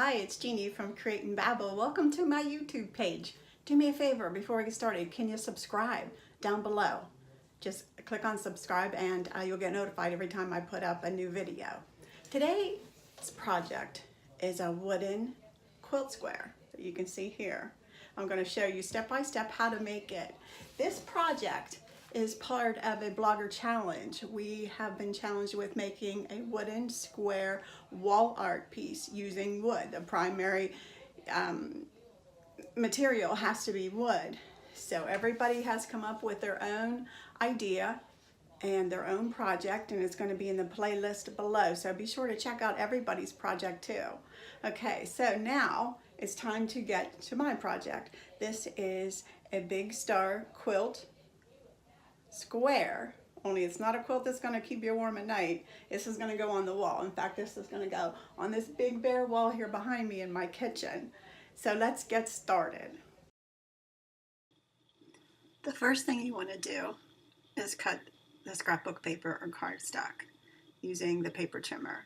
Hi, it's Jeannie from Create and Babble. Welcome to my YouTube page. Do me a favor before we get started. Can you subscribe down below? Just click on subscribe and you'll get notified every time I put up a new video. Today's project is a wooden quilt square that you can see here. I'm going to show you step by step how to make it. This project is part of a blogger challenge. We have been challenged with making a wooden square wall art piece using wood. The primary material has to be wood. So everybody has come up with their own idea and their own project, and it's going to be in the playlist below. So be sure to check out everybody's project too. Okay, so now it's time to get to my project. This is a big star quilt square, only it's not a quilt that's going to keep you warm at night. This is going to go on the wall. In fact, this is going to go on this big bare wall here behind me in my kitchen. So let's get started. The first thing you want to do is cut the scrapbook paper or cardstock using the paper trimmer.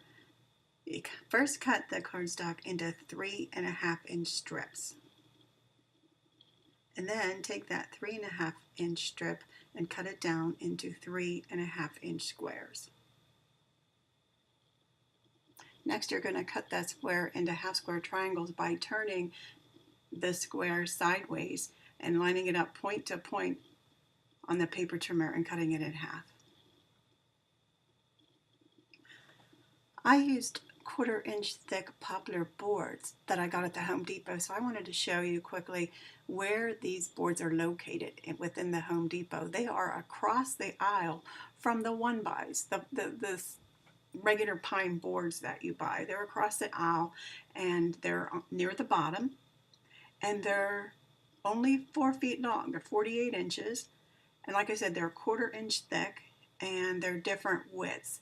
You first cut the cardstock into 3.5-inch strips. And then take that 3.5-inch strip and cut it down into 3.5-inch squares. Next, you're going to cut that square into half square triangles by turning the square sideways and lining it up point to point on the paper trimmer and cutting it in half. I used 1/4-inch thick poplar boards that I got at the Home Depot, so I wanted to show you quickly where these boards are located within the Home Depot. They are across the aisle from the one-buys, the regular pine boards that you buy. They're across the aisle and they're near the bottom, and they're only 4 feet long. They're 48 inches, and like I said, they're 1/4-inch thick and they're different widths.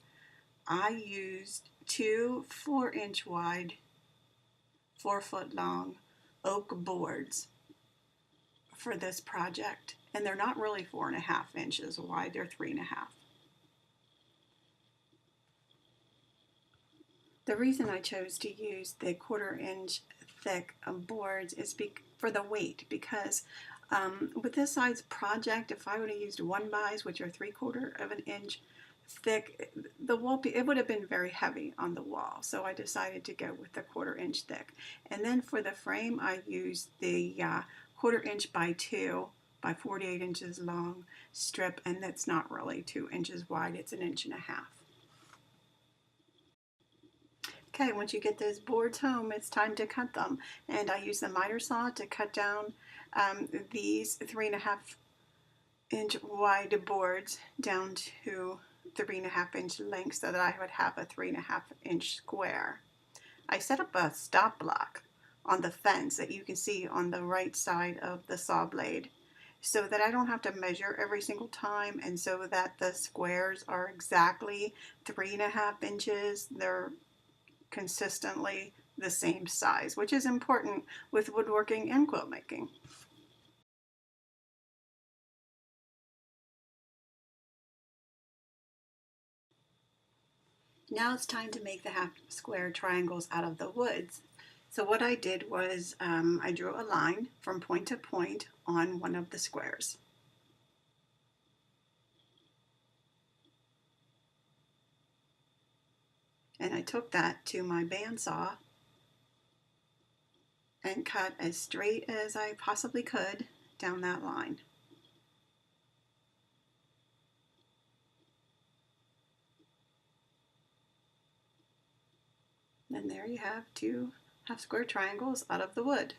I used 2 4-inch wide, 4-foot long oak boards for this project, and they're not really 4.5 inches wide, they're 3.5. The reason I chose to use the 1/4-inch thick boards is for the weight, because with this size project, if I would have used one-buys, which are 3/4 inch thick, the wall, it would have been very heavy on the wall. So I decided to go with the 1/4-inch thick. And then for the frame, I used the 1/4-inch by 2 by 48 inches long strip, and that's not really 2 inches wide, it's 1.5 inches. Okay, once you get those boards home, it's time to cut them. And I use the miter saw to cut down these 3.5-inch wide boards down to 3.5-inch length so that I would have a 3.5-inch square. I set up a stop block on the fence that you can see on the right side of the saw blade so that I don't have to measure every single time, and so that the squares are exactly 3.5 inches. They're consistently the same size, which is important with woodworking and quilt making. Now it's time to make the half square triangles out of the woods. So what I did was I drew a line from point to point on one of the squares. And I took that to my bandsaw and cut as straight as I possibly could down that line. And there you have 2 half square triangles out of the wood.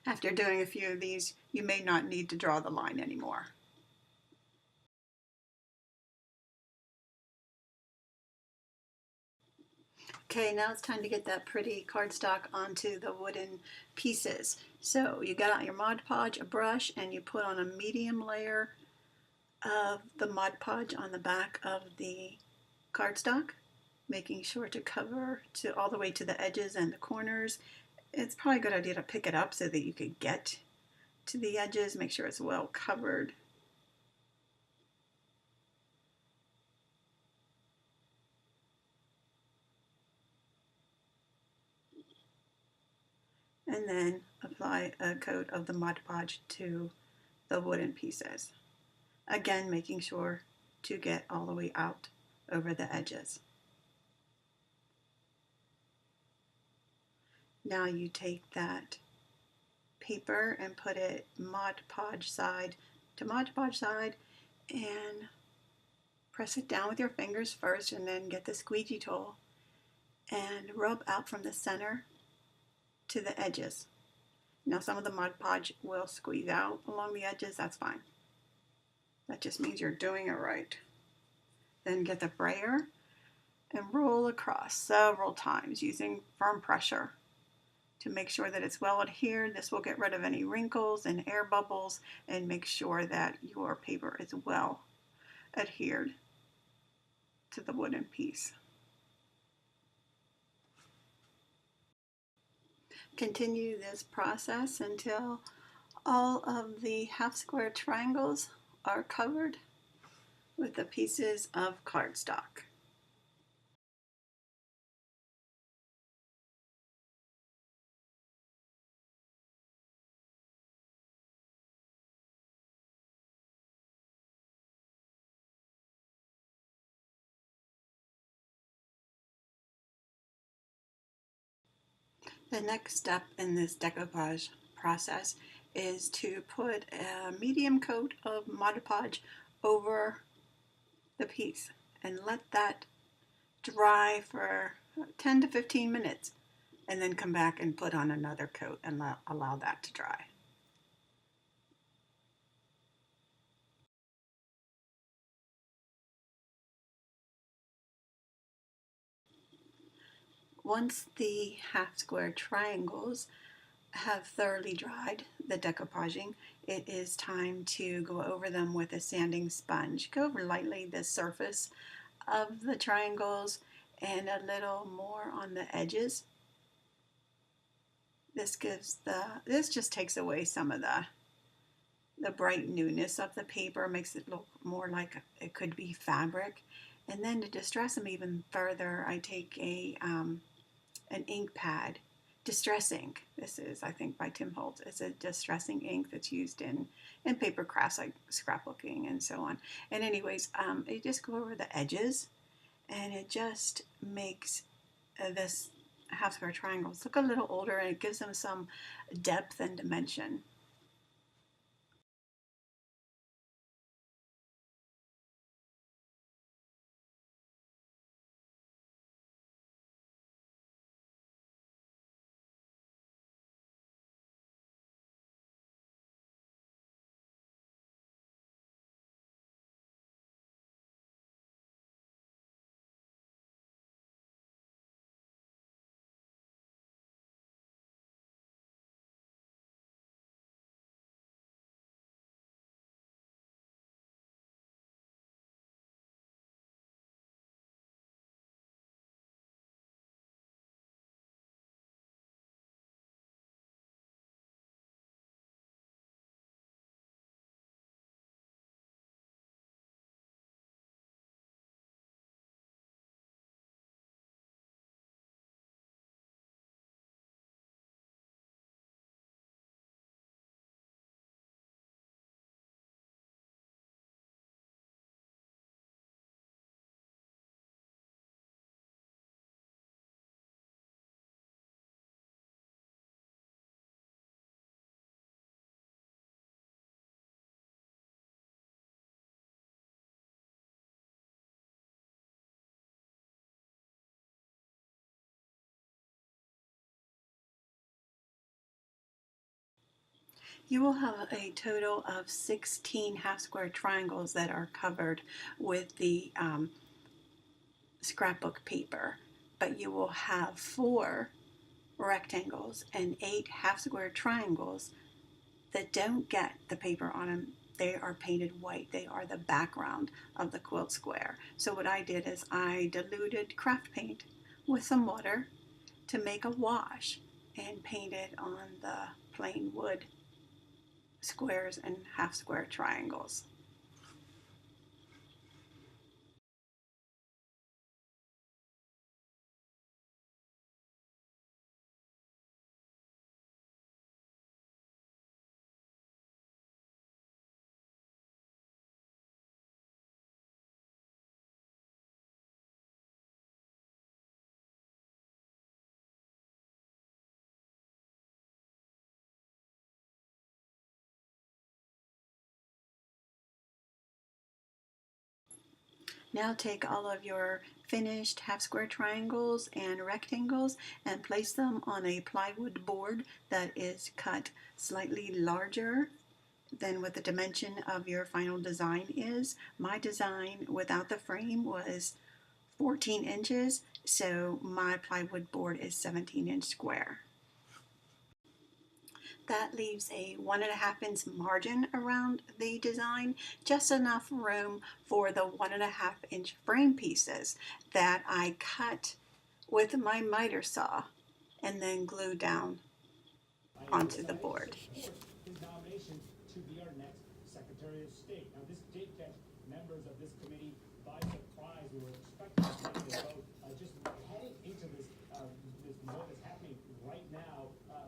After doing a few of these, you may not need to draw the line anymore. Okay, now it's time to get that pretty cardstock onto the wooden pieces. So you got out your Mod Podge, a brush, and you put on a medium layer of the Mod Podge on the back of the cardstock, making sure to cover all the way to the edges and the corners. It's probably a good idea to pick it up so that you could get to the edges, make sure it's well covered. And then apply a coat of the Mod Podge to the wooden pieces. Again, making sure to get all the way out over the edges. Now you take that paper and put it Mod Podge side to Mod Podge side and press it down with your fingers first, and then get the squeegee tool and rub out from the center to the edges. Now some of the Mod Podge will squeeze out along the edges, that's fine. That just means you're doing it right. Then get the brayer and roll across several times using firm pressure to make sure that it's well adhered. This will get rid of any wrinkles and air bubbles and make sure that your paper is well adhered to the wooden piece. Continue this process until all of the half square triangles are covered with the pieces of cardstock. The next step in this decoupage process is to put a medium coat of Mod Podge over the piece and let that dry for 10 to 15 minutes, and then come back and put on another coat and allow that to dry. Once the half square triangles have thoroughly dried the decoupaging, it is time to go over them with a sanding sponge. Go over lightly the surface of the triangles and a little more on the edges. This just takes away some of the bright newness of the paper, makes it look more like it could be fabric. And then to distress them even further, I take an ink pad, Distress ink. This is, I think, by Tim Holtz. It's a distressing ink that's used in paper crafts like scrapbooking and so on. And anyways, you just go over the edges, and it just makes this half square triangles look a little older, and it gives them some depth and dimension. You will have a total of 16 half square triangles that are covered with the scrapbook paper, but you will have 4 rectangles and 8 half square triangles that don't get the paper on them. They are painted white. They are the background of the quilt square. So what I did is I diluted craft paint with some water to make a wash and painted on the plain wood squares and half square triangles. Now take all of your finished half square triangles and rectangles and place them on a plywood board that is cut slightly larger than what the dimension of your final design is. My design without the frame was 14 inches, so my plywood board is 17-inch square. That leaves a 1.5 inch margin around the design, just enough room for the 1.5 inch frame pieces that I cut with my miter saw and then glue down onto the board. His nomination to be our next Secretary of State. Now, this did catch members of this committee by surprise. We were expecting a vote just heading into this vote that's happening right now,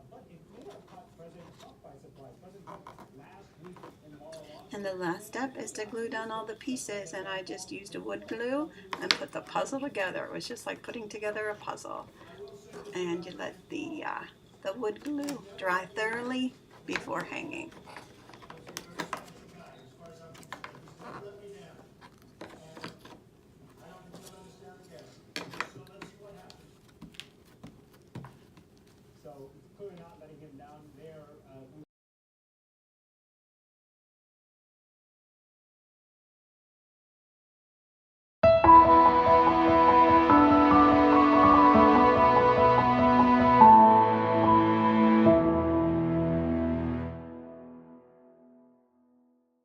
but it may have caught President Trump by surprise. President Trump last week in Mar-a-Lago. And the last step is to glue down all the pieces, and I just used a wood glue and put the puzzle together. It was just like putting together a puzzle. And you let the wood glue dry thoroughly before hanging. So clearly not letting him down there. We